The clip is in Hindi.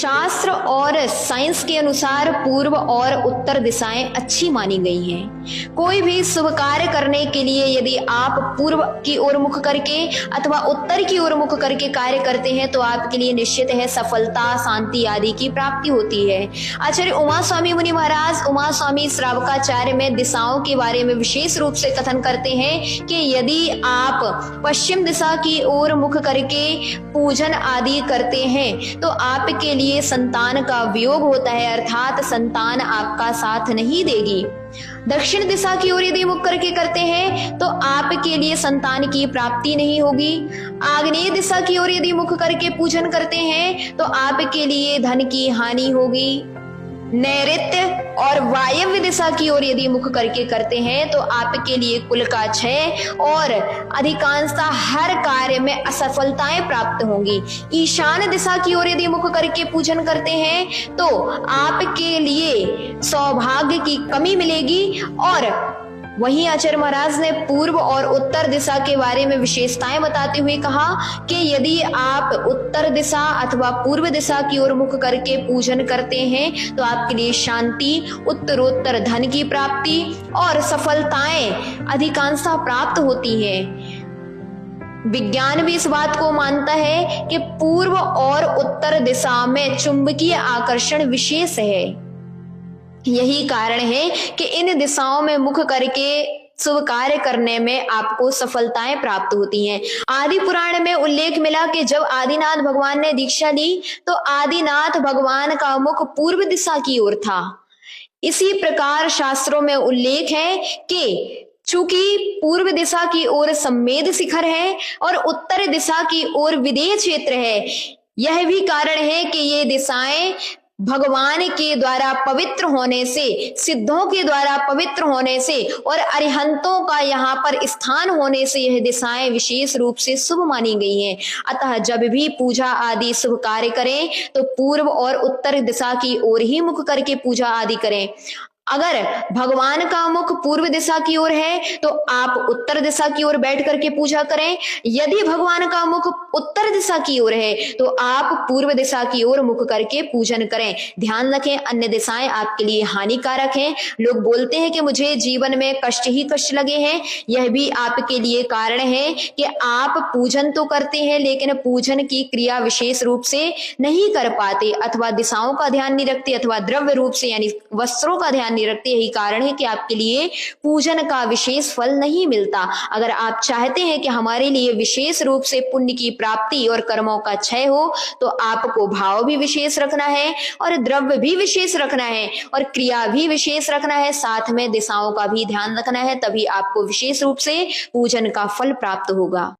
शास्त्र और साइंस के अनुसार पूर्व और उत्तर दिशाएं अच्छी मानी गई हैं। कोई भी शुभ कार्य करने के लिए यदि आप पूर्व की ओर मुख करके अथवा उत्तर की ओर मुख करके कार्य करते हैं तो आपके लिए निश्चित है सफलता, शांति आदि की प्राप्ति होती है। आचार्य उमा स्वामी मुनि महाराज उमा स्वामी श्रावकाचार्य में दिशाओं के बारे में विशेष रूप से कथन करते हैं कि यदि आप पश्चिम दिशा की ओर मुख करके पूजन आदि करते हैं तो आपके लिए संतान का वियोग होता है, अर्थात संतान आपका साथ नहीं देगी। दक्षिण दिशा की ओर यदि मुख करके करते हैं तो आपके लिए संतान की प्राप्ति नहीं होगी। आग्नेय दिशा की ओर यदि मुख करके पूजन करते हैं तो आपके लिए धन की हानि होगी। नैऋत्य और वायव्य दिशा की ओर यदि मुख करके करते हैं तो आपके लिए कुल का क्षय और अधिकांशतः हर कार्य में असफलताएं प्राप्त होंगी। ईशान दिशा की ओर यदि मुख करके पूजन करते हैं तो आपके लिए सौभाग्य की कमी मिलेगी। और वहीं आचार्य महाराज ने पूर्व और उत्तर दिशा के बारे में विशेषताएं बताते हुए कहा कि यदि आप उत्तर दिशा अथवा पूर्व दिशा की ओर मुख करके पूजन करते हैं तो आपके लिए शांति, उत्तरोत्तर धन की प्राप्ति और सफलताएं अधिकांशतः प्राप्त होती हैं। विज्ञान भी इस बात को मानता है कि पूर्व और उत्तर दिशा में चुंबकीय आकर्षण विशेष है। यही कारण है कि इन दिशाओं में मुख करके शुभ कार्य करने में आपको सफलताएं प्राप्त होती हैं। आदि पुराण में उल्लेख मिला कि जब आदिनाथ भगवान ने दीक्षा ली तो आदिनाथ भगवान का मुख पूर्व दिशा की ओर था। इसी प्रकार शास्त्रों में उल्लेख है कि चूंकि पूर्व दिशा की ओर सम्मेद शिखर है और उत्तर दिशा की ओर विदेह क्षेत्र है, यह भी कारण है कि ये दिशाएं भगवान के द्वारा पवित्र होने से, सिद्धों के द्वारा पवित्र होने से और अरिहंतों का यहाँ पर स्थान होने से यह दिशाएं विशेष रूप से शुभ मानी गई हैं। अतः जब भी पूजा आदि शुभ कार्य करें तो पूर्व और उत्तर दिशा की ओर ही मुख करके पूजा आदि करें। अगर भगवान का मुख पूर्व दिशा की ओर है तो आप उत्तर दिशा की ओर बैठ करके पूजा करें। यदि भगवान का मुख उत्तर दिशा की ओर है तो आप पूर्व दिशा की ओर मुख करके पूजन करें। ध्यान रखें, अन्य दिशाएं आपके लिए हानिकारक हैं। लोग बोलते हैं कि मुझे जीवन में कष्ट ही कष्ट लगे हैं, यह भी आपके लिए कारण है कि आप पूजन तो करते हैं लेकिन पूजन की क्रिया विशेष रूप से नहीं कर पाते, अथवा दिशाओं का ध्यान नहीं रखते, अथवा द्रव्य रूप से यानी वस्त्रों का ध्यान नहीं रखते। यही कारण है कि आपके लिए पूजन का विशेष फल नहीं मिलता। अगर आप चाहते हैं कि हमारे लिए विशेष रूप से पुण्य की प्राप्ति और कर्मों का क्षय हो तो आपको भाव भी विशेष रखना है और द्रव्य भी विशेष रखना है और क्रिया भी विशेष रखना है, साथ में दिशाओं का भी ध्यान रखना है, तभी आपको विशेष रूप से पूजन का फल प्राप्त होगा।